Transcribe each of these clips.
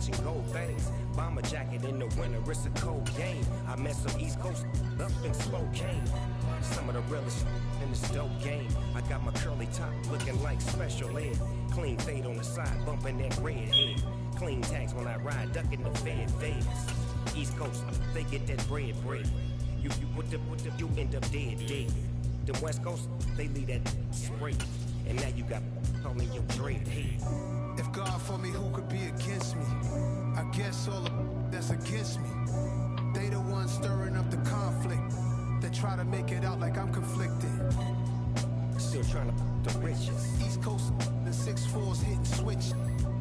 matching gold things. Bomber jacket in the winter, it's a cold game. I met some East Coast up in Spokane. Some of the realest in this dope game. I got my curly top looking like special ed. Clean fade on the side, bumping that red head. Clean tags when I ride, ducking the feds. East Coast, they get that bread. You you end up dead. The West Coast, they leave that straight. And now you got calling your dread head. If God for me, who could be against me? I guess all that's against me. They the ones stirring up the conflict. They try to make it out like I'm conflicted. Still trying to the riches. East Coast, the 6'4s hitting switch.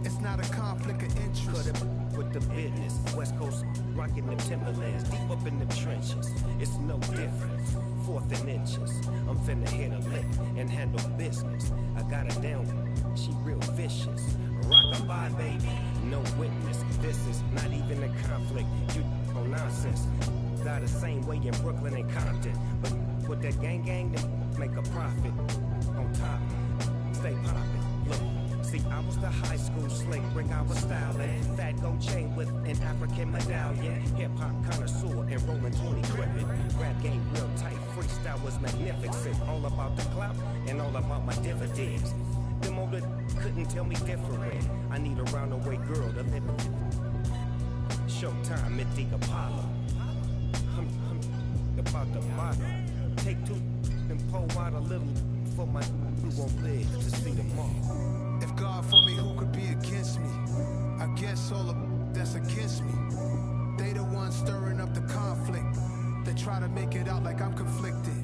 It's not a conflict of interest. Cut it with the business. West Coast rocking the Timberlands, deep up in the trenches. It's no different. Fourth and inches. I'm finna hit a lick and handle business. I got her down. She real vicious. Rockabye, baby. No witness. This is not even a conflict. You on nonsense. Got the same way in Brooklyn and Compton. But with that gang, then make a profit. On top, stay poppin'. Look. See, I was the high school slick, bring our stylin'. Fat gold chain with an African medallion. Hip-hop connoisseur and rolling 20 grippin'. Rap game real tight, freestyle was magnificent. All about the clout and all about my dividends. Them older couldn't tell me different. I need a round-away girl to live with. Showtime at the Apollo. I'm about the motto. Take two and pull out a little for my who won't live to see tomorrow. If God for me, who could be against me? I guess all that's against me. They the ones stirring up the conflict. They try to make it out like I'm conflicted.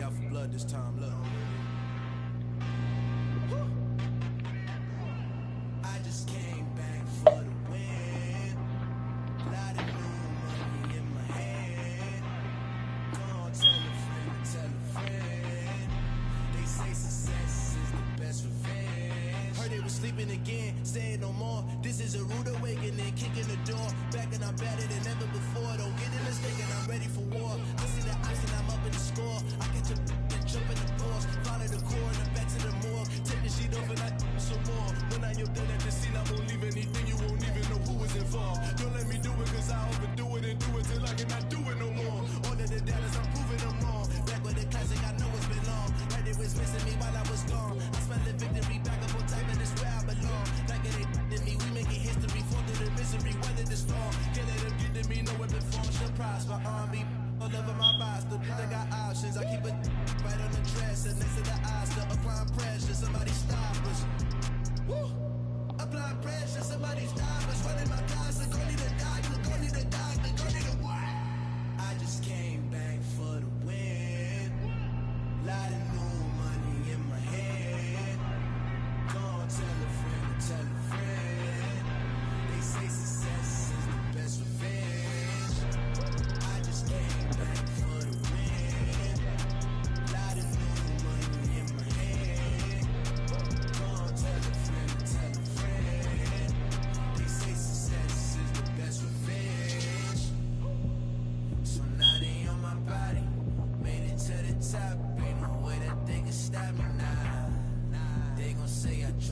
Out for blood this time, look. I just came back for the win. Lot of new money in my hand. Go on, tell a friend. They say success is the best revenge. Heard they were sleeping again, saying no more. This is a rude awakening, kicking the door. Back and I'm better than ever before. Don't get it mistaken, I'm ready for war. I see the ice and I'm up in the score. I get to jump in the pause, follow the core and back to the morgue. Take the sheet off and I some more.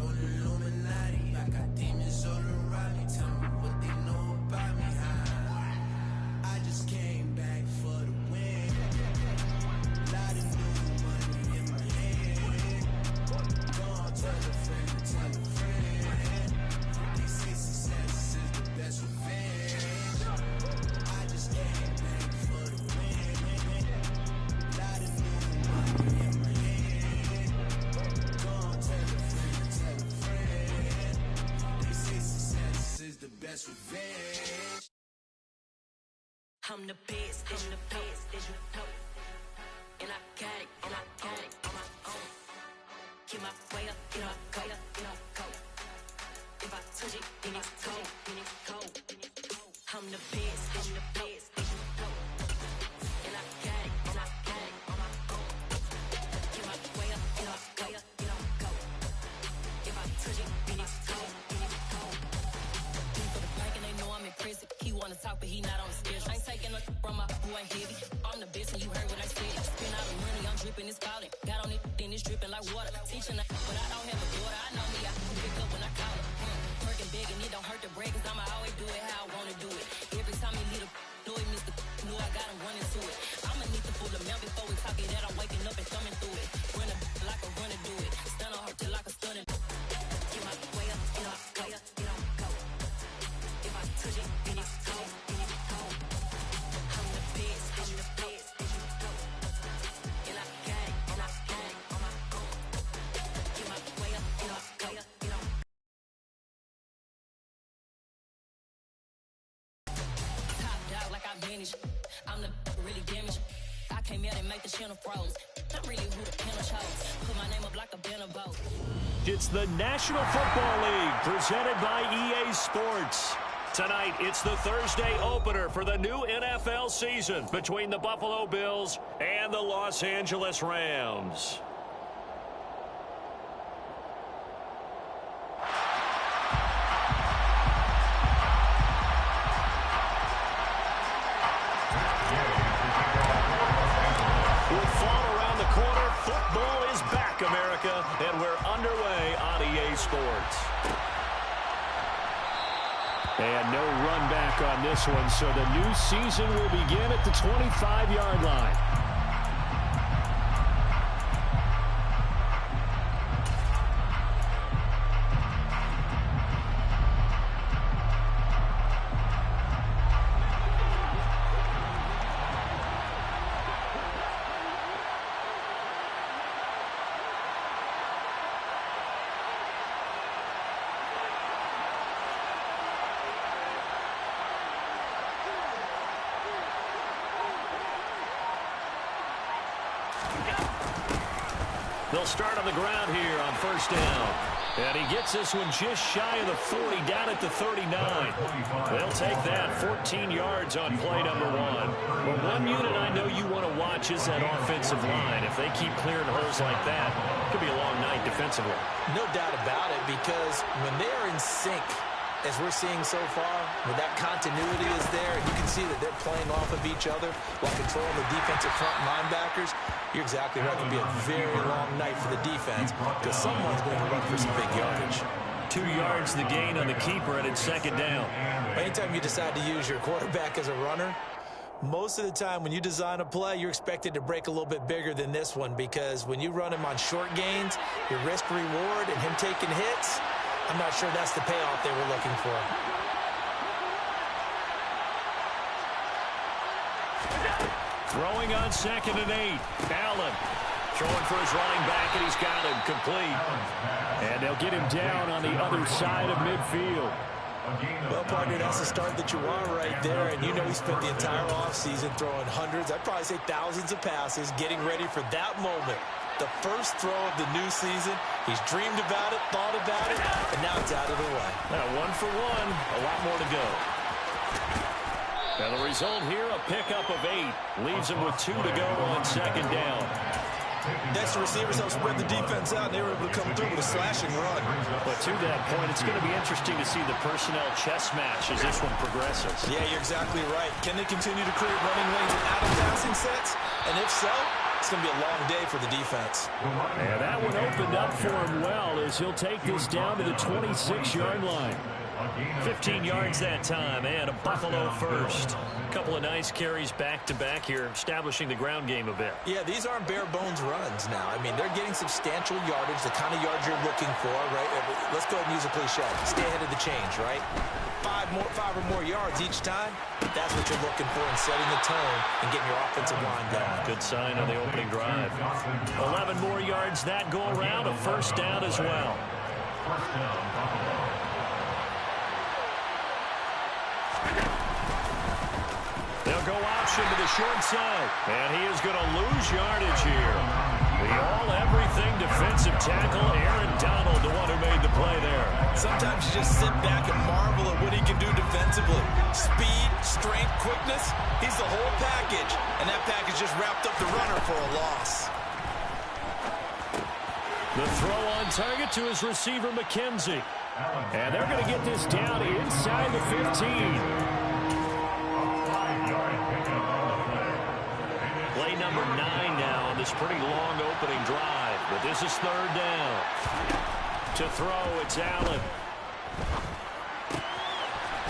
on Illuminati. I got demons all around me. Tell me what they know about me. I just came back for the win. Lot of new money in my hand. Gone, tell a friend, tell a friend. They say success is the best revenge. I just came back for the win. Lot of new money in my hand. Gone, tell a friend. They say success is the best revenge. I'm the best, and the best, and you know. And I got it, and I got it on my own. Get my way up, get up, go, get up, go. If I touch it, then it's cold, then it's cold. I'm the best, and the best, and you know. And I got it, and I got it on my own. Get my way up, get up, go, get up, go. If I touch it, then it's cold, then it's cold. For the bank and they know I'm in prison. He wanna talk, but he not on the schedule. I ain't taking nothing from my boy heavy. I'm the best, and you heard what I said. Spend all the money, I'm dripping, it's falling. Got on it, then it's dripping like water. Teaching, but I don't have a daughter. I know me, I can pick up when I call her. Working big, and it don't hurt to break, cause I'ma always do it how I wanna do it. Every time he leave the door, Mr. Knew I got him running to it. I'ma need to pull the mail before we talk it that I'm waking up and thumbing through it. Run a like a runner do it. Stun on her till like a stunner. Get my way up, get up, go, get up, go. If I touch it, then it's cold, then it's cold. I'm the best, and the best, and you know. And I got it, and I got it on my own. Get my way up, get up, go, get up. Top dog like I manage. I'm the really damaged. I came out and make the channel froze. Not really who the panel chose. Put my name up like a banner boat. It's the National Football League presented by EA Sports. Tonight, it's the Thursday opener for the new NFL season between the Buffalo Bills and the Los Angeles Rams. With fall around the corner, football is back, America, and we're underway on EA Sports. And no run back on this one, so the new season will begin at the 25-yard line. They'll start on the ground here on first down. And he gets this one just shy of the 40, down at the 39. They'll take that 14 yards on play number one. Well, one unit I know you want to watch is that offensive line. If they keep clearing holes like that, it could be a long night defensively. No doubt about it, because when they're in sync, as we're seeing so far, when that continuity is there, and you can see that they're playing off of each other while controlling the defensive front linebackers, you're exactly right. It can be a very long night for the defense because someone's going to run for some big yardage. 2 yards the gain on the keeper, and it's second down. Anytime you decide to use your quarterback as a runner, most of the time when you design a play, you're expected to break a little bit bigger than this one, because when you run him on short gains, your risk-reward and him taking hits, I'm not sure that's the payoff they were looking for. Throwing on 2nd and 8. Allen throwing for his running back, and he's got him complete. And they'll get him down on the other side of midfield. Well, partner, that's the start that you want right there. And you know he spent the entire offseason throwing hundreds, I'd probably say thousands of passes, getting ready for that moment. The first throw of the new season. He's dreamed about it, thought about it, and now it's out of the way. Now, 1 for 1, a lot more to go. Now the result here, a pickup of 8. Leaves him with 2 to go on second down. Next, the receivers help spread the defense out, and they were able to come through with a slashing run. But to that point, it's going to be interesting to see the personnel chess match as this one progresses. Yeah, you're exactly right. Can they continue to create running lanes out of passing sets? And if so, It's going to be a long day for the defense. And that one opened up for him well as he'll take this down to the 26-yard line. 15 yards that time, and a Buffalo first. A couple of nice carries back-to-back here, establishing the ground game a bit. Yeah, these aren't bare-bones runs now. I mean, they're getting substantial yardage, the kind of yards you're looking for, right? Let's go ahead and use a cliche. Stay ahead of the change, right? Five or more yards each time. That's what you're looking for in setting the tone and getting your offensive line going. Good sign on the opening drive. 11 more yards that go around, a first down as well. They'll go option to the short side, and he is going to lose yardage here. The all-everything defensive tackle, Aaron Donald, the one who made the play there. Sometimes you just sit back and marvel at what he can do defensively. Speed, strength, quickness, he's the whole package. And that package just wrapped up the runner for a loss. The throw on target to his receiver, McKenzie. And they're going to get this down inside the 15. Play number 9 now on this pretty long opening drive. But this is third down. To throw, it's Allen.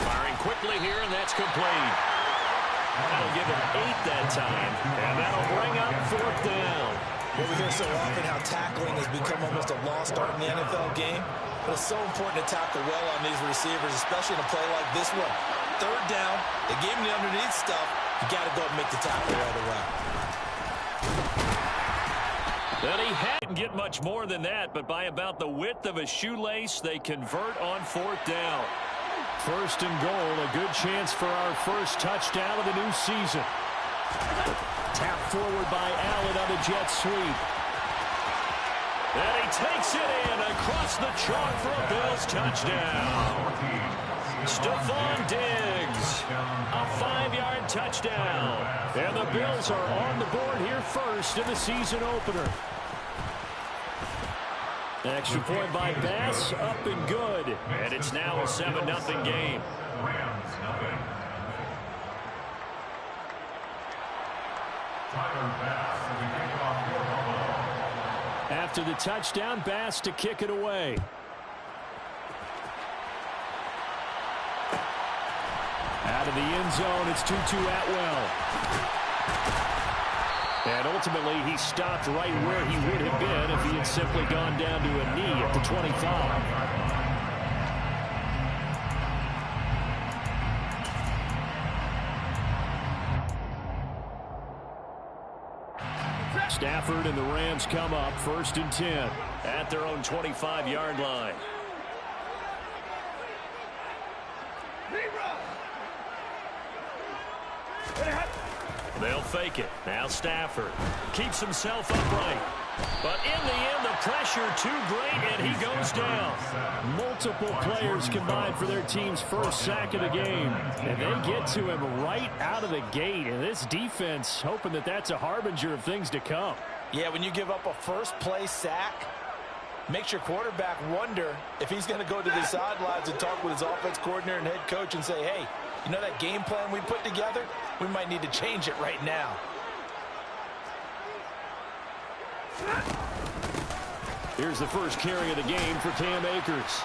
Firing quickly here, and that's complete. That'll give him 8 that time. And that'll bring up fourth down. Well, we hear so often how tackling has become almost a lost art in the NFL game. But it's so important to tackle well on these receivers, especially in a play like this one. Third down, they gave him the underneath stuff. You got to go and make the tackle right away. And he hadn't get much more than that, but by about the width of a shoelace, they convert on fourth down. First and goal, a good chance for our first touchdown of the new season. Tap forward by Allen on the jet sweep. And he takes it in across the chalk for a Bills touchdown. Stephon Diggs, a 5-yard touchdown. And the Bills are on the board here first in the season opener. Extra point by Bass, up and good. And it's now a 7-0 game. After the touchdown, Bass to kick it away. Out of the end zone, it's Tutu Atwell. And ultimately, he stopped right where he would have been if he had simply gone down to a knee at the 25. Stafford and the Rams come up first and 10 at their own 25-yard line. They'll fake it. Now Stafford keeps himself upright. But in the end, the pressure too great, and he goes down. Multiple players combined for their team's first sack of the game. And they get to him right out of the gate. And this defense hoping that that's a harbinger of things to come. Yeah, when you give up a first-play sack, makes your quarterback wonder if he's going to go to the sidelines and talk with his offense coordinator and head coach and say, hey, you know that game plan we put together? We might need to change it right now. Here's the first carry of the game for Cam Akers.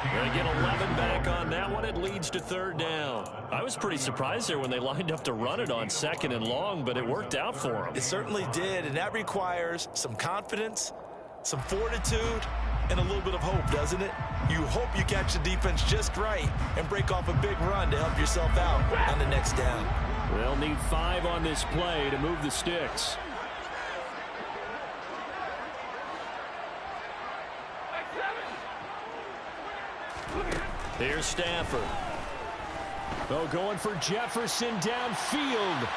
They get 11 back on that one. It leads to third down. I was pretty surprised there when they lined up to run it on second and long, but it worked out for them. It certainly did, and that requires some confidence, some fortitude, and a little bit of hope, doesn't it? You hope you catch the defense just right and break off a big run to help yourself out on the next down. They'll need 5 on this play to move the sticks. Here's Stafford. Oh, going for Jefferson downfield.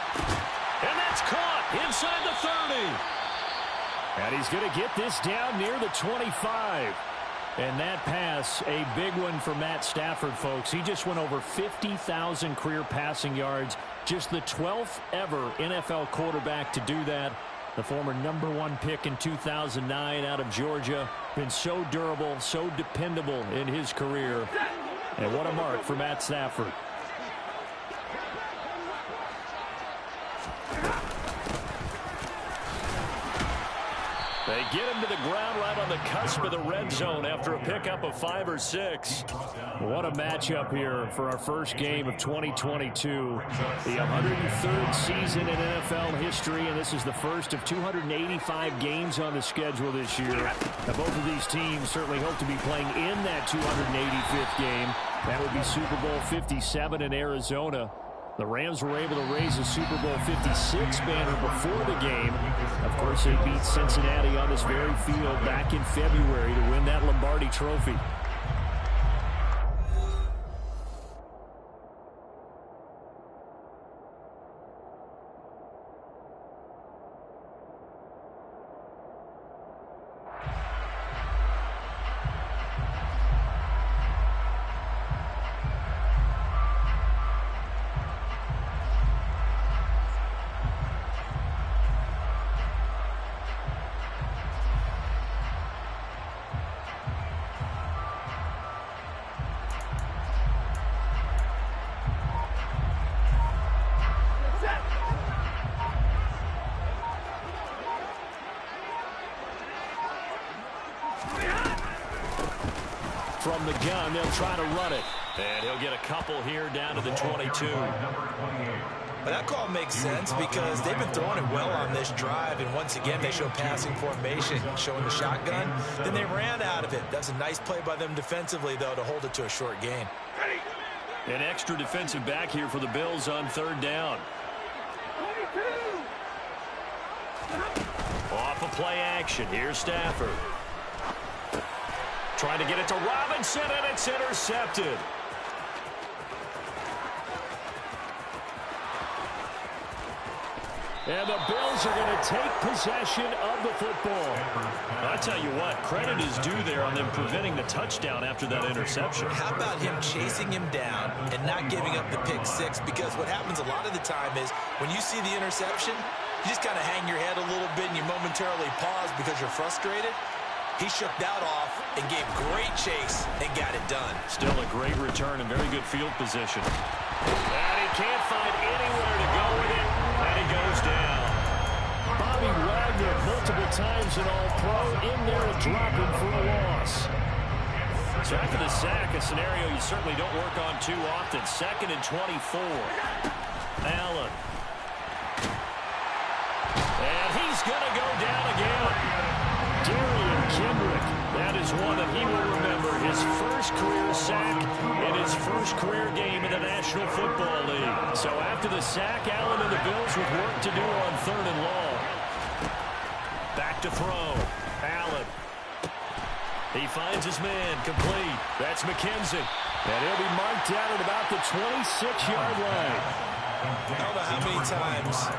And that's caught inside the 30. And he's going to get this down near the 25. And that pass, a big one for Matt Stafford, folks. He just went over 50,000 career passing yards. Just the 12th ever NFL quarterback to do that. The former #1 pick in 2009 out of Georgia. Been so durable, so dependable in his career. And what a mark for Matt Stafford. They get him to the ground right on the cusp of the red zone after a pickup of 5 or 6. What a matchup here for our first game of 2022. The 103rd season in NFL history, and this is the first of 285 games on the schedule this year. Now, both of these teams certainly hope to be playing in that 285th game. That would be Super Bowl 57 in Arizona. The Rams were able to raise a Super Bowl 56 banner before the game. Of course, they beat Cincinnati on this very field back in February to win that Lombardi Trophy. From the gun, they'll try to run it. And he'll get a couple here down to the 22. But that call makes sense because they've been throwing it well on this drive. And once again, they show passing formation, showing the shotgun. Then they ran out of it. That's a nice play by them defensively, though, to hold it to a short gain. An extra defensive back here for the Bills on 3rd down. Off of play action. Here's Stafford. Trying to get it to Robinson, and it's intercepted. And the Bills are going to take possession of the football. I tell you what, credit is due there on them preventing the touchdown after that interception. How about him chasing him down and not giving up the pick six? Because what happens a lot of the time is when you see the interception, you just kind of hang your head a little bit and you momentarily pause because you're frustrated. He shook that off and gave great chase and got it done. Still a great return and very good field position. And he can't find anywhere to go with it, and he goes down. Bobby Wagner, multiple times an All-Pro, in there and dropping for a loss. So after the sack, a scenario you certainly don't work on too often. 2nd and 24. Allen. And he's going to go down again. Darian Kendrick, that is one that he will remember. His first career sack in his first career game in the National Football League. So after the sack, Allen and the Bills with work to do on 3rd and long. Back to throw. Allen. He finds his man, complete. That's McKenzie. And he'll be marked down at about the 26-yard line. I don't know how many times,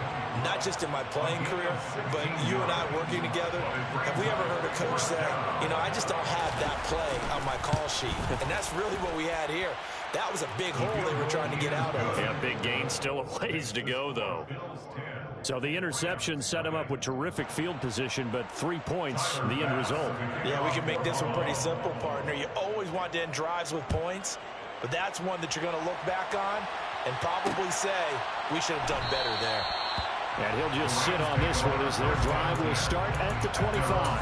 not just in my playing career, but you and I working together, have we ever heard a coach say, you know, I just don't have that play on my call sheet. And that's really what we had here. That was a big hole they were trying to get out of. Yeah, big gain, still a ways to go, though. So the interception set him up with terrific field position, but 3 points, the end result. Yeah, we can make this one pretty simple, partner. You always want to end drives with points, but that's one that you're going to look back on and probably say, we should have done better there. And he'll just sit on this one as their drive will start at the 25.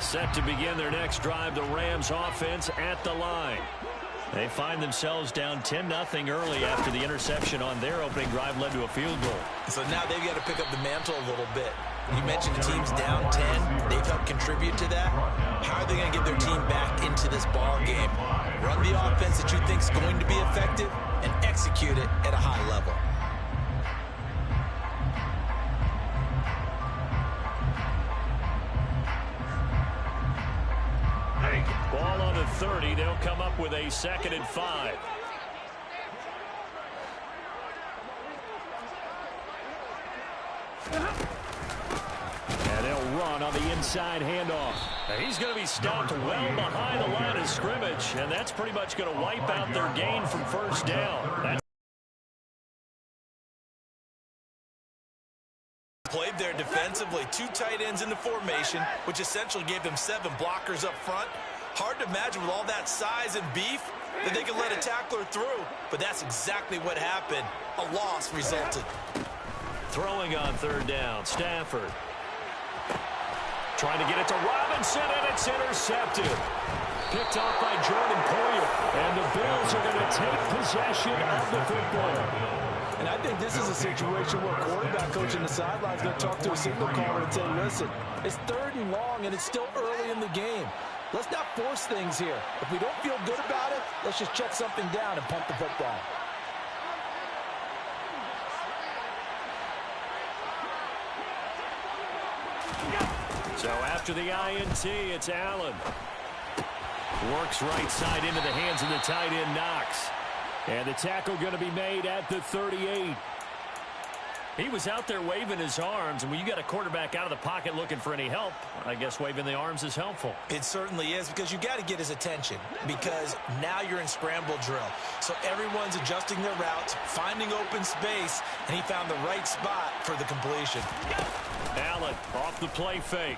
Set to begin their next drive, the Rams offense at the line. They find themselves down 10-0 early after the interception on their opening drive led to a field goal. So now they've got to pick up the mantle a little bit. You mentioned the team's down 10. They've helped contribute to that. How are they going to get their team back into this ball game? Run the offense that you think is going to be effective and execute it at a high level. Ball on the 30. They'll come up with a 2nd and 5. And they'll run on the inside handoff. And he's going to be stopped well behind the line of scrimmage, and that's pretty much going to wipe out their gain from 1st down. Played there defensively. 2 tight ends in the formation, which essentially gave them 7 blockers up front. Hard to imagine with all that size and beef that they could let a tackler through, but that's exactly what happened. A loss resulted. Throwing on third down, Stafford. Trying to get it to Robinson, and it's intercepted. Picked off by Jordan Poyer. And the Bills are going to take possession of the football. And I think this is a situation where a quarterback coach in the sideline is going to talk to a signal caller and say, listen, it's 3rd and long, and it's still early in the game. Let's not force things here. If we don't feel good about it, let's just check something down and punt the football. So after the INT, it's Allen. Works right side into the hands of the tight end, Knox. And the tackle going to be made at the 38. He was out there waving his arms, and when you got a quarterback out of the pocket looking for any help, I guess waving the arms is helpful. It certainly is, because you got to get his attention, because now you're in scramble drill. So everyone's adjusting their routes, finding open space, and he found the right spot for the completion. Allen off the play fake.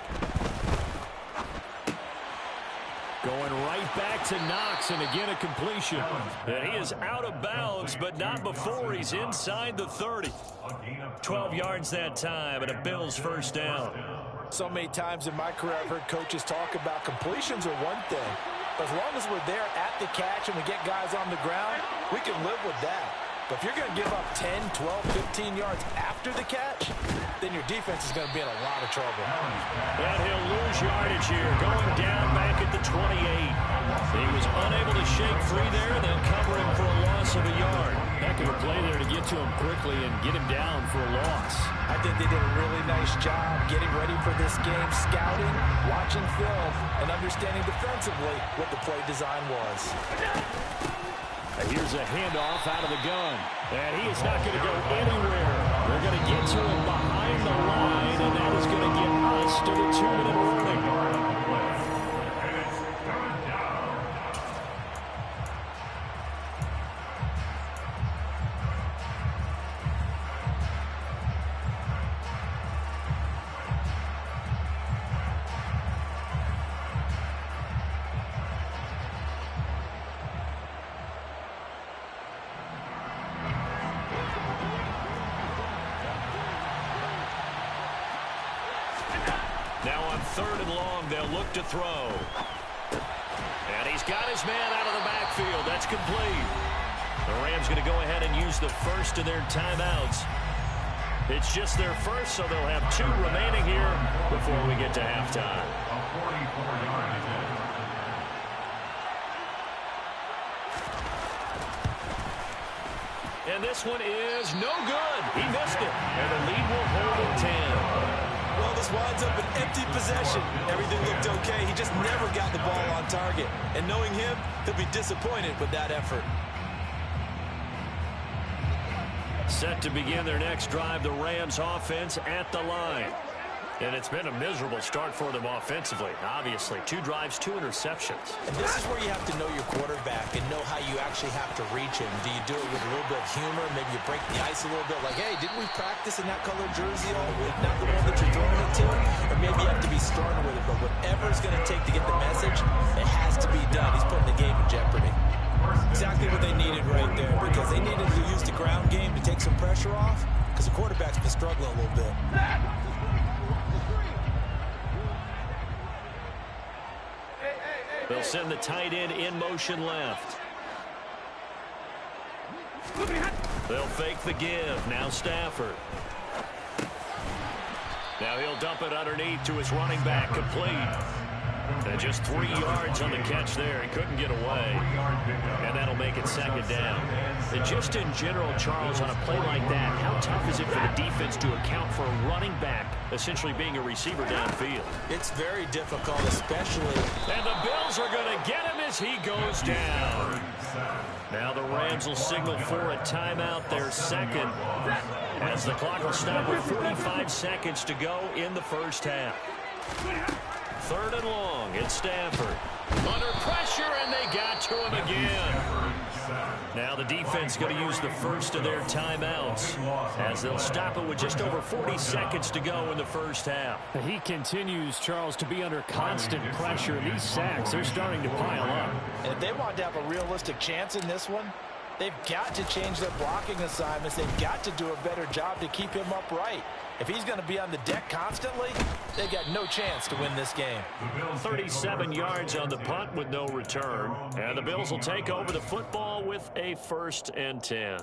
Going right back to Knox, and again a completion. And he is out of bounds, but not before he's inside the 30. 12 yards that time, and a Bills first down. So many times in my career I've heard coaches talk about completions are one thing. But as long as we're there at the catch and we get guys on the ground, we can live with that. But if you're going to give up 10, 12, 15 yards after the catch, then your defense is going to be in a lot of trouble. And he'll lose yardage here, going down back at the 28. He was unable to shake free there, and they'll cover him for a loss of a yard. Heck of a play there to get to him quickly and get him down for a loss. I think they did a really nice job getting ready for this game, scouting, watching film, and understanding defensively what the play design was. Here's a handoff out of the gun. And he is not going to go anywhere. They're going to get to him behind the line, and that is going to get us to the 2-minute warning. Now on 3rd and long, they'll look to throw. And he's got his man out of the backfield. That's complete. The Rams going to go ahead and use the first of their timeouts. It's just their first, so they'll have 2 remaining here before we get to halftime. And this one is no good. He missed it. And the lead will hold at 10. Well, this winds up an empty possession. Everything looked okay. He just never got the ball on target. And knowing him, he'll be disappointed with that effort. Set to begin their next drive, the Rams offense at the line. And it's been a miserable start for them offensively. Obviously, 2 drives, 2 interceptions. And this is where you have to know your quarterback and know how you actually have to reach him. Do you do it with a little bit of humor? Maybe you break the ice a little bit, like, hey, didn't we practice in that colored jersey all week? Not the one that you're throwing it to? Or maybe you have to be stern with it. But whatever it's going to take to get the message, it has to be done. He's putting the game in jeopardy. Exactly what they needed right there, because they needed to use the ground game to take some pressure off, because the quarterback's been struggling a little bit. They'll send the tight end in motion left. They'll fake the give. Now Stafford. Now he'll dump it underneath to his running back, complete. And just 3 yards on the catch there. He couldn't get away. And that'll make it 2nd down. And just in general, Charles, on a play like that, how tough is it for the defense to account for a running back essentially being a receiver downfield? It's very difficult, especially. And the Bills are going to get him as he goes down. Now the Rams will signal for a timeout, their 2nd, as the clock will stop with 45 seconds to go in the first half. 3rd and long, it's Stafford. Under pressure, and they got to him again. Now the defense going to use the first of their timeouts as they'll stop it with just over 40 seconds to go in the first half. He continues, Charles, to be under constant pressure. These sacks, they're starting to pile up. And if they want to have a realistic chance in this one, They've got to change their blocking assignments. They've got to do a better job to keep him upright. If he's going to be on the deck constantly, they've got no chance to win this game. 37 yards on the punt with no return. And the Bills will take over the football with a 1st and 10.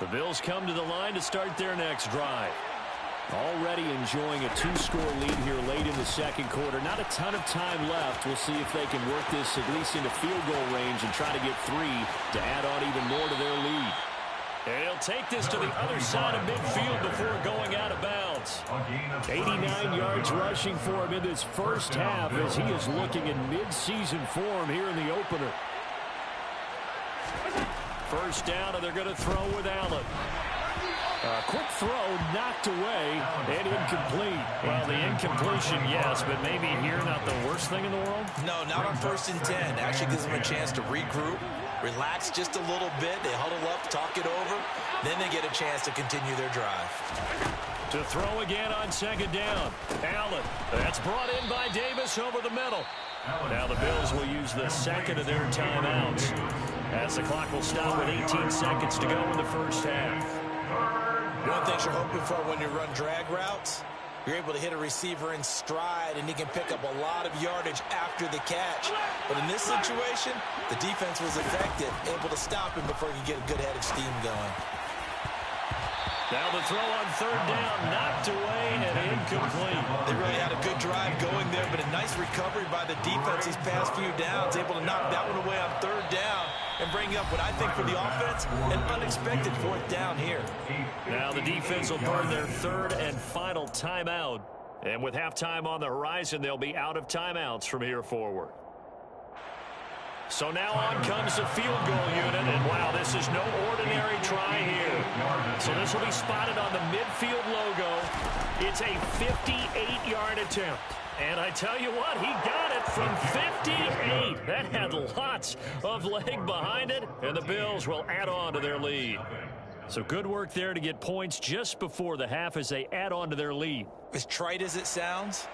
The Bills come to the line to start their next drive. Already enjoying a 2-score lead here late in the second quarter. Not a ton of time left. We'll see if they can work this at least into field goal range and try to get 3 to add on even more to their lead. And he'll take this to the other side of midfield before going out of bounds. 89 yards rushing for him in this first half as he is looking in mid-season form here in the opener. First down, and they're going to throw with Allen. Quick throw, knocked away, and incomplete. Well, the incompletion, yes, but maybe here not the worst thing in the world? No, not on 1st and 10. Actually gives them a chance to regroup, relax just a little bit. They huddle up, talk it over. Then they get a chance to continue their drive. To throw again on 2nd down. Allen. That's brought in by Davis over the middle. Now the Bills will use the 2nd of their timeouts as the clock will stop with 18 seconds to go in the first half. One thing you're hoping for when you run drag routes, you're able to hit a receiver in stride, and he can pick up a lot of yardage after the catch. But in this situation, the defense was effective, able to stop him before he could get a good head of steam going. Now the throw on 3rd down, knocked away and incomplete. They really had a good drive going there, but a nice recovery by the defense these past few downs, able to knock that one away on 3rd down and bring up what I think for the offense, an unexpected 4th down here. Now the defense will burn their 3rd and final timeout. And with halftime on the horizon, they'll be out of timeouts from here forward. So now on comes the field goal unit, and wow, this is no ordinary try here. So this will be spotted on the midfield logo. It's a 58-yard attempt. And I tell you what, he got it from 58. That had lots of leg behind it, and the Bills will add on to their lead. So good work there to get points just before the half as they add on to their lead. As trite as it sounds,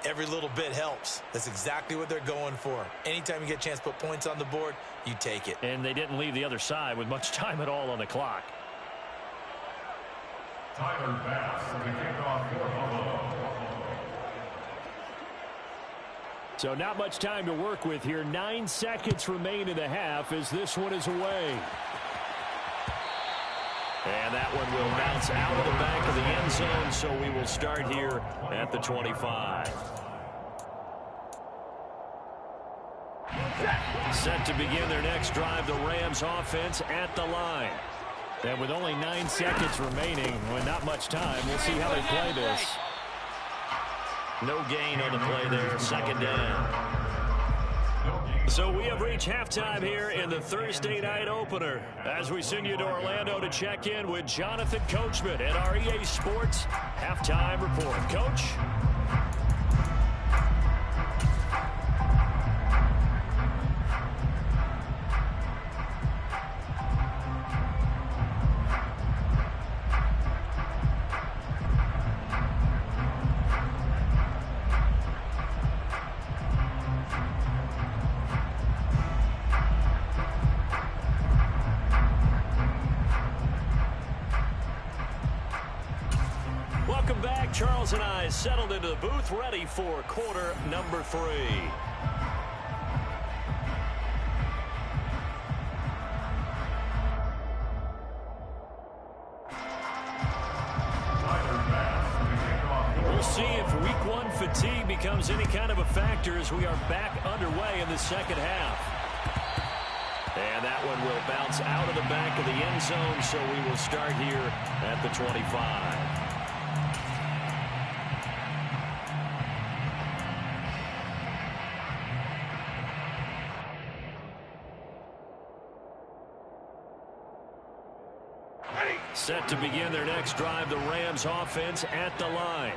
every little bit helps. That's exactly what they're going for. Anytime you get a chance to put points on the board, you take it. And they didn't leave the other side with much time at all on the clock. Tyler Bass, the kickoff for Buffalo. So not much time to work with here. 9 seconds remain in the half as this one is away. And that one will bounce out of the back of the end zone, so we will start here at the 25. Set to begin their next drive, the Rams offense at the line. And with only 9 seconds remaining, with not much time, we'll see how they play this. No gain on the play there, 2nd down. So we have reached halftime here in the Thursday night opener as we send you to Orlando to check in with Jonathan Coachman at our EA Sports Halftime Report. Coach? Welcome back. Charles and I settled into the booth, ready for quarter number 3. We'll see if week 1 fatigue becomes any kind of a factor as we are back underway in the second half. And that one will bounce out of the back of the end zone, so we will start here at the 25. Set to begin their next drive, the Rams offense at the line.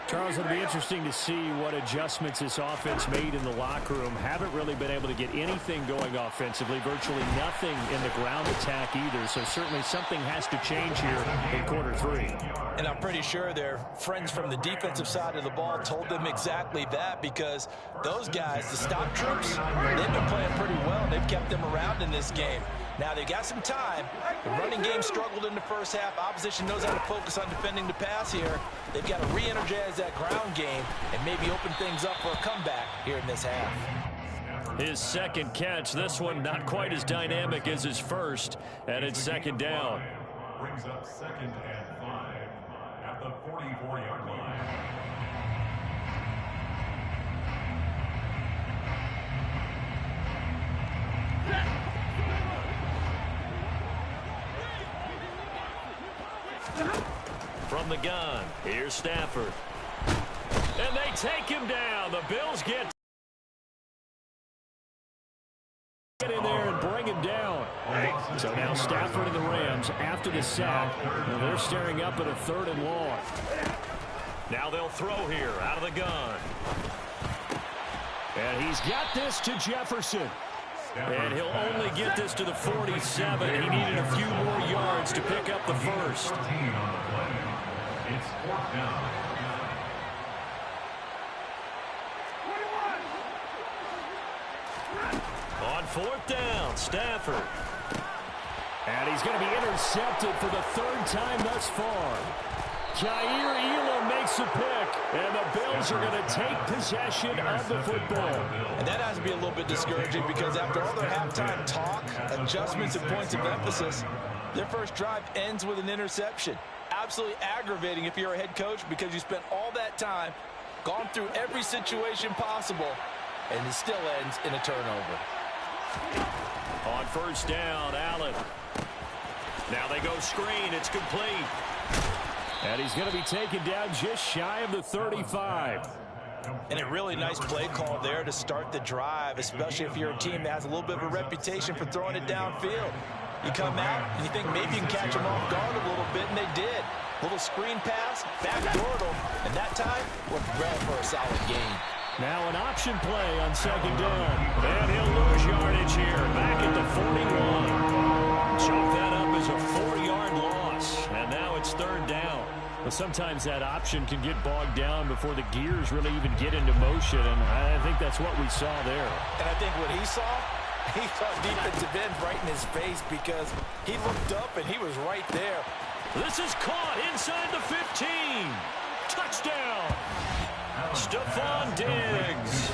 Charles, it'll be interesting to see what adjustments this offense made in the locker room. Haven't really been able to get anything going offensively, virtually nothing in the ground attack either. So certainly something has to change here in quarter 3. And I'm pretty sure their friends from the defensive side of the ball told them exactly that, because those guys, the stock troops, they've been playing pretty well. They've kept them around in this game. Now, they've got some time. The running game struggled in the first half. Opposition knows how to focus on defending the pass here. They've got to re-energize that ground game and maybe open things up for a comeback here in this half. His second catch, this one not quite as dynamic as his first, and it's second down. Brings up 2nd and 5 at the 44-yard line. From the gun, here's Stafford. And they take him down. The Bills get in there and bring him down. So now Stafford and the Rams after the sack. Now they're staring up at a 3rd and long. Now they'll throw here out of the gun. And he's got this to Jefferson. And he'll only get this to the 47. He needed a few more yards to pick up the first. It's 4th down. On 4th down, Stafford. And he's going to be intercepted for the 3rd time thus far. Jair Elam makes a pick, and the Bills are going to take possession of the football. And that has to be a little bit discouraging, because after all their halftime talk, adjustments, and points of emphasis, their first drive ends with an interception. Absolutely aggravating if you're a head coach, because you spent all that time, gone through every situation possible, and it still ends in a turnover. On 1st down, Allen. Now they go screen. It's complete. And he's going to be taken down just shy of the 35. And a really nice play call there to start the drive, especially if you're a team that has a little bit of a reputation for throwing it downfield. You come out and you think maybe you can catch them off guard a little bit, and they did. Little screen pass, backdoored them, and that time looked well for a solid gain. Now an option play on 2nd down. And he'll lose yardage here, back at the 41. Choke that up as a 4-yard loss, and now it's 3rd down. But sometimes that option can get bogged down before the gears really even get into motion, and I think that's what we saw there. And I think what he saw defensive end right in his face, because he looked up and he was right there. This is caught inside the 15. Touchdown. Stephon Diggs.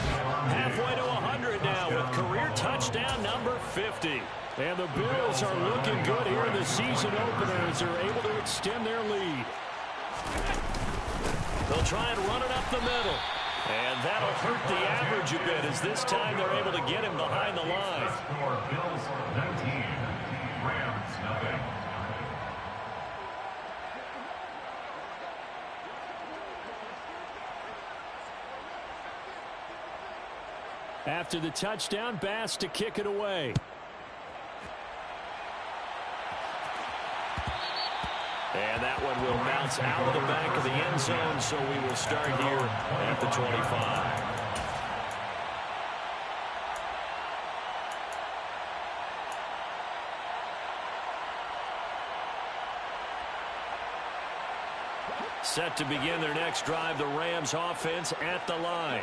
Halfway to 100 now with career touchdown number 50. And the Bills are looking good here in the season opener as they're able to extend their lead. They'll try and run it up the middle. And that'll hurt the average a bit, as this time they're able to get him behind the line. Bills 19, Rams nothing. After the touchdown, Bass to kick it away. And that one will bounce out of the back of the end zone, so we will start here at the 25. Set to begin their next drive, the Rams offense at the line.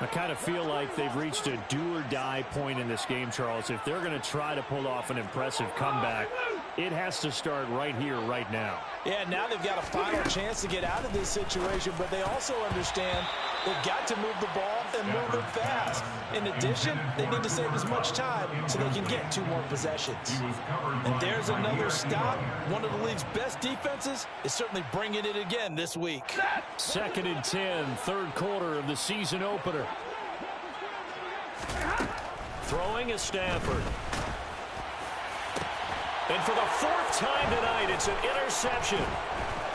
I kind of feel like they've reached a do-or-die point in this game, Charles. If they're going to try to pull off an impressive comeback, it has to start right here, right now. Yeah, now they've got a final chance to get out of this situation, but they also understand they've got to move the ball and move it fast. In addition, they need to save as much time so they can get 2 more possessions. And there's another stop. One of the league's best defenses is certainly bringing it again this week. 2nd and 10, 3rd quarter of the season opener. Throwing is Stafford. And for the 4th time tonight, it's an interception.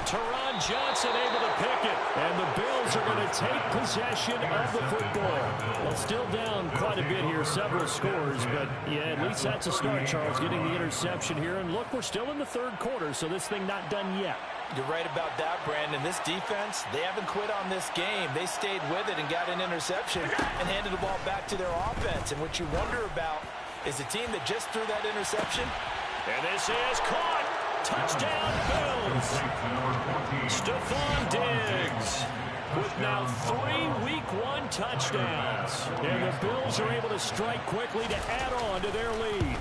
Teron Johnson able to pick it. And the Bills are going to take possession of the football. Well, still down quite a bit here, several scores. But, yeah, at least that's a start, Charles, getting the interception here. And, look, we're still in the 3rd quarter, so this thing not done yet. You're right about that, Brandon. This defense, they haven't quit on this game. They stayed with it and got an interception and handed the ball back to their offense. And what you wonder about is the team that just threw that interception. And this is caught. Touchdown, Bills. Stephon Diggs with now 3 Week 1 touchdowns. And the Bills are able to strike quickly to add on to their lead.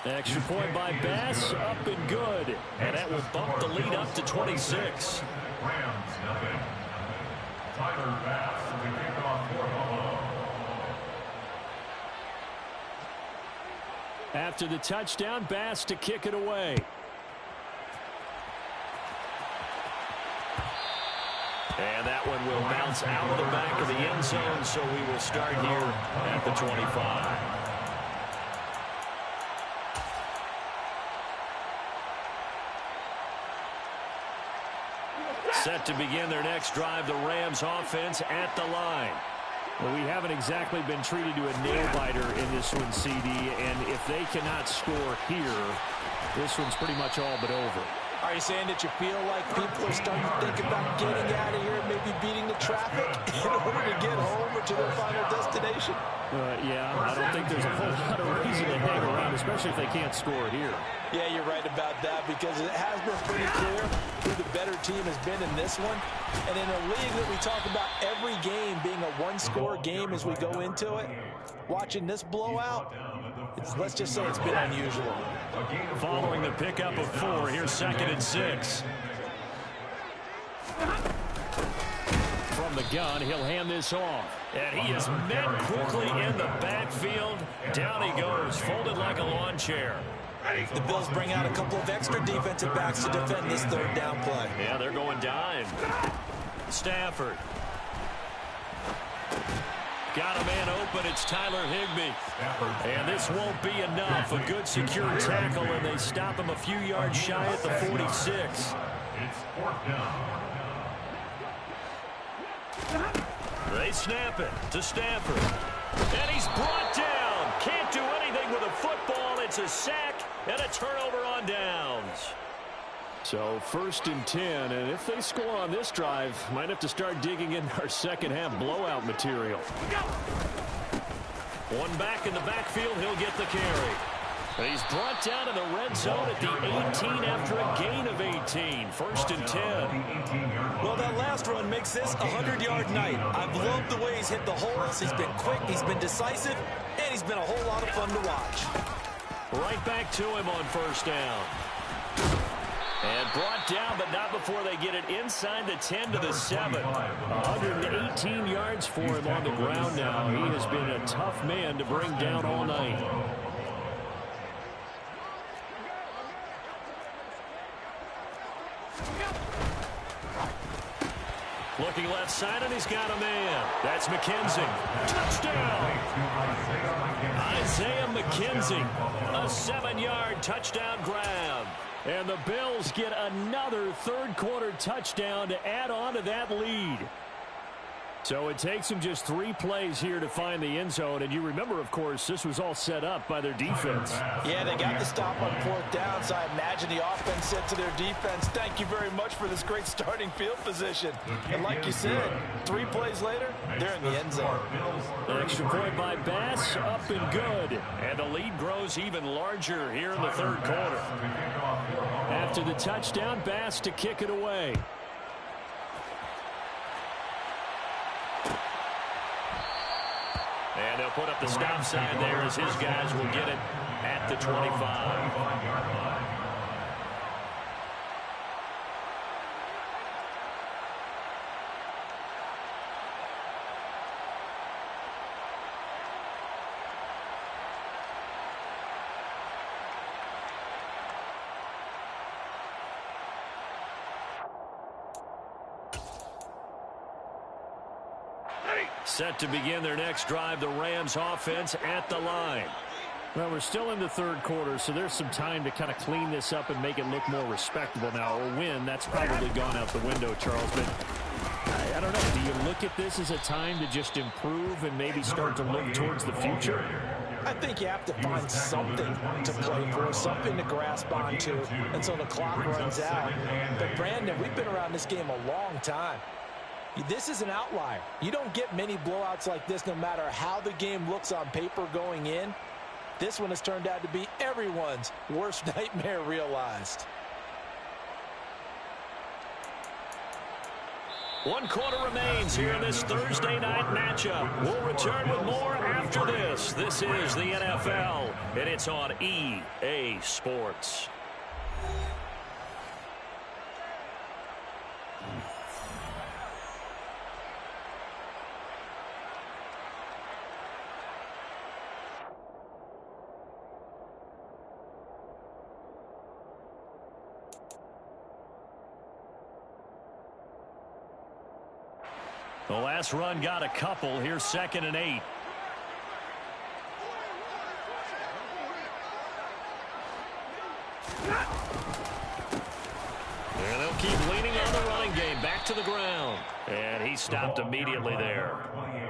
Extra point by Bass, up and good. And that will bump the lead up to 26. Rams nothing. Tyler Bass to kick off for Buffalo. After the touchdown, Bass to kick it away. And that one will bounce out of the back of the end zone, so we will start here at the 25. Set to begin their next drive, the Rams offense at the line. Well, we haven't exactly been treated to a nail-biter in this one, CD, and if they cannot score here, this one's pretty much all but over. Are you saying that you feel like people are starting to think about getting out of here and maybe beating the traffic in order to get home or to their final destination? Yeah, I don't think there's a whole lot of reason to hang around, especially if they can't score here. Yeah, you're right about that because it has been pretty clear who the better team has been in this one. And in a league that we talk about every game being a one-score game as we go into it, watching this blowout, let's just say it's been unusual. Following the pickup of 4, here's 2nd and 6. From the gun, he'll hand this off. And he is met quickly in the backfield. Down he goes, folded like a lawn chair. The Bills bring out a couple of extra defensive backs to defend this third down play. Yeah, they're going dime. Stafford. Got a man open. It's Tyler Higbee. And this won't be enough. A good secure tackle, and they stop him a few yards shy at the 46. It's 4th down. They snap it to Stafford. And he's brought down. Can't do anything with a football. It's a sack and a turnover on downs. So 1st and 10, and if they score on this drive, might have to start digging in our second half blowout material. One back in the backfield, he'll get the carry. And he's brought down in the red zone at the 18 after a gain of 18. 1st and 10. Well, that last run makes this a 100-yard night. I've loved the way he's hit the holes. He's been quick, he's been decisive, and he's been a whole lot of fun to watch. Right back to him on 1st down. And brought down, but not before they get it inside the 10 to the 7. 118 yards for him on the ground now. He has been a tough man to bring down all night. Looking left side, and he's got a man. That's McKenzie. Touchdown! Isaiah McKenzie. A 7-yard touchdown grab. And the Bills get another third-quarter touchdown to add on to that lead. So it takes them just 3 plays here to find the end zone. And you remember, of course, this was all set up by their defense. Yeah, they got the stop on 4th down, so I imagine the offense said to their defense, thank you very much for this great starting field position. And like you said, 3 plays later, they're in the end zone. Extra point by Bass, up and good. And the lead grows even larger here in the 3rd quarter. After the touchdown, Bass to kick it away. And they'll put up the stop sign there as his guys will get it at the 25. Set to begin their next drive, the Rams offense at the line. Well, we're still in the 3rd quarter, so there's some time to kind of clean this up and make it look more respectable now. A win, that's probably gone out the window, Charles. But I don't know. Do you look at this as a time to just improve and maybe start to look towards the future? I think you have to find something to play for, something to grasp onto until the clock runs out. But, Brandon, we've been around this game a long time. This is an outlier. You don't get many blowouts like this no matter how the game looks on paper going in. This one has turned out to be everyone's worst nightmare realized. 1 quarter remains here in this Thursday night matchup. We'll return with more after this. This is the NFL, and it's on EA Sports. The last run got a couple. Here's 2nd and 8. And they'll keep leaning on the running game. Back to the ground. And he stopped immediately there.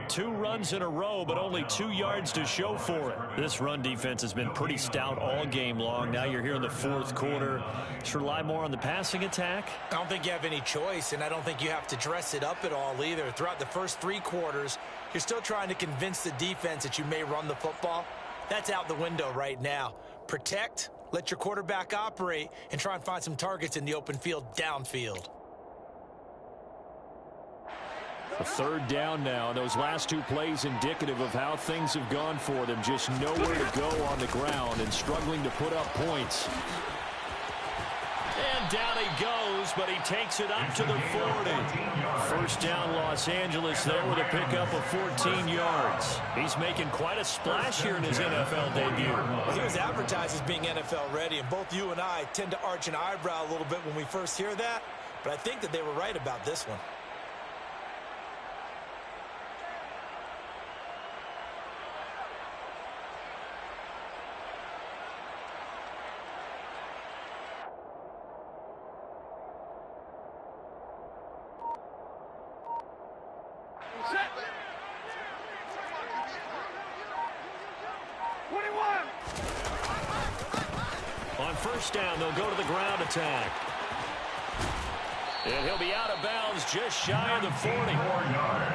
2 runs in a row, but only 2 yards to show for it. This run defense has been pretty stout all game long. Now you're here in the 4th quarter. Should rely more on the passing attack? I don't think you have any choice, and I don't think you have to dress it up at all either. Throughout the first 3 quarters, you're still trying to convince the defense that you may run the football. That's out the window right now. Protect, let your quarterback operate, and try and find some targets in the open field downfield. A 3rd down now. Those last 2 plays indicative of how things have gone for them. Just nowhere to go on the ground and struggling to put up points. And down he goes, but he takes it up to the 40. 1st down Los Angeles there with a pickup of 14 yards. He's making quite a splash here in his NFL debut. Well, he was advertised as being NFL ready, and both you and I tend to arch an eyebrow a little bit when we first hear that, but I think that they were right about this one. On 1st down, they'll go to the ground attack. And he'll be out of bounds just shy of the 40.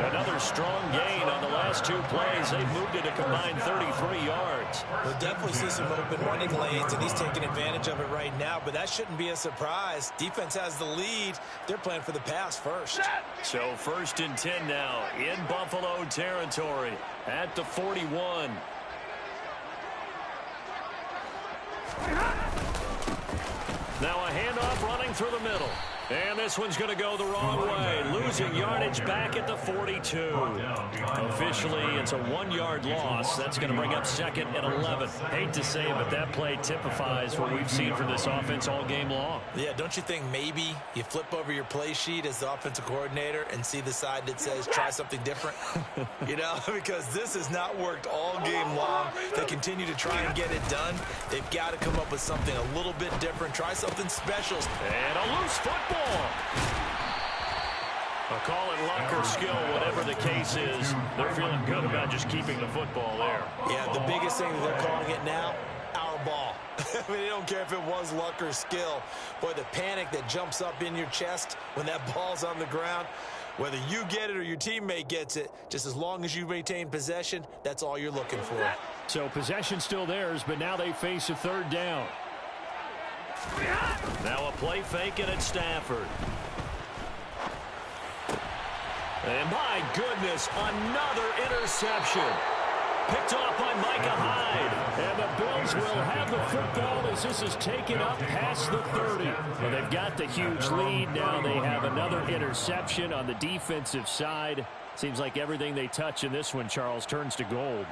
Another strong gain on the last 2 plays. They've moved it a combined 33 yards. We'll definitely see some open running lanes, and he's taking advantage of it right now, but that shouldn't be a surprise. Defense has the lead. They're playing for the pass first. So 1st and 10 now in Buffalo territory at the 41. Now a handoff running through the middle. And this one's going to go the wrong way. Losing yardage back at the 42. Officially, it's a 1-yard loss. That's going to bring up 2nd and 11. Hate to say it, but that play typifies what we've seen from this offense all game long. Yeah, don't you think maybe you flip over your play sheet as the offensive coordinator and see the side that says try something different? You know, because this has not worked all game long. They continue to try and get it done. They've got to come up with something a little bit different. Try something special. And a loose football. I'll call it luck or skill, whatever the case is. They're feeling good about just keeping the football there. Yeah, the biggest thing that they're calling it now, our ball. I mean, they don't care if it was luck or skill. Boy, the panic that jumps up in your chest when that ball's on the ground, whether you get it or your teammate gets it, just as long as you maintain possession, that's all you're looking for. So possession still theirs, but now they face a 3rd down. Now a play fake, and it's Stafford. And my goodness, another interception. Picked off by Micah Hyde. And the Bills will have the football as this is taken up past the 30. Well, they've got the huge lead. Now they have another interception on the defensive side. Seems like everything they touch in this one, Charles, turns to gold.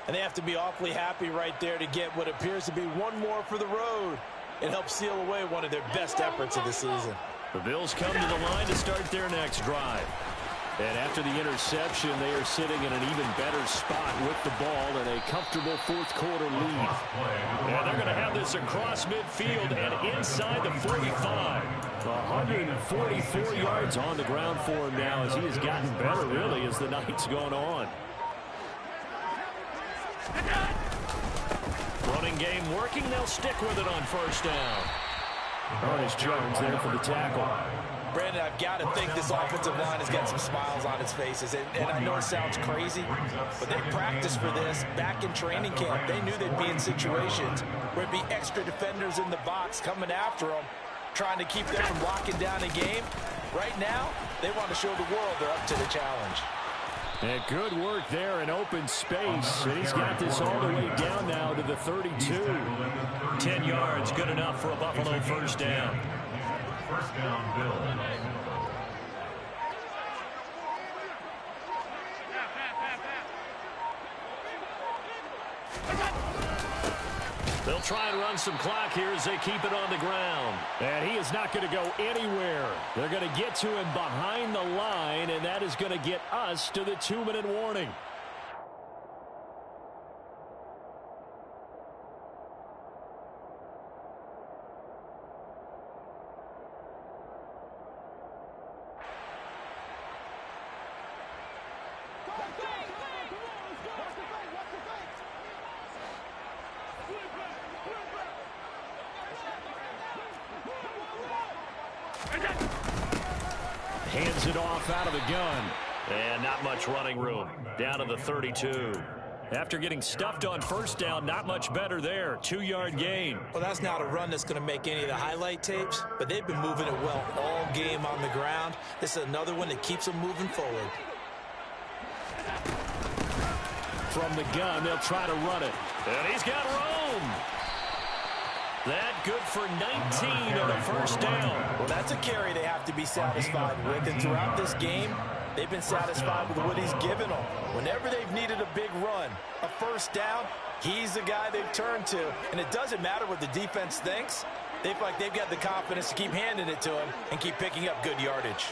And they have to be awfully happy right there to get what appears to be one more for the road. It helps seal away one of their best efforts of the season. The Bills come to the line to start their next drive. And after the interception, they are sitting in an even better spot with the ball and a comfortable 4th quarter lead. And they're going to have this across midfield and inside the 45. 144 yards on the ground for him now as he has gotten better, really, as the night's gone on. Running game working. They'll stick with it on 1st down. Ernest Jones there for the tackle. Brandon, I've got to think this offensive line has got some smiles on its faces. And I know it sounds crazy, but they practiced for this back in training camp. They knew they'd be in situations where it'd be extra defenders in the box coming after them, trying to keep them from locking down a game. Right now, they want to show the world they're up to the challenge. And good work there in open space. And he's got this all the way down now to the 32. 10 yards, good enough for a Buffalo first down. First down, Bills. They'll try and run some clock here as they keep it on the ground. And he is not going to go anywhere. They're going to get to him behind the line, and that is going to get us to the 2-minute warning. Hands it off out of the gun. And not much running room. Down to the 32. After getting stuffed on first down, not much better there. 2-yard gain. Well, that's not a run that's going to make any of the highlight tapes, but they've been moving it well all game on the ground. This is another one that keeps them moving forward. From the gun, they'll try to run it. And he's got Rome. That good for 19 on a first down. Well, that's a carry they have to be satisfied with. And throughout this game, they've been satisfied with what he's given them. Whenever they've needed a big run, a first down, he's the guy they've turned to. And it doesn't matter what the defense thinks. They feel like they've got the confidence to keep handing it to him and keep picking up good yardage.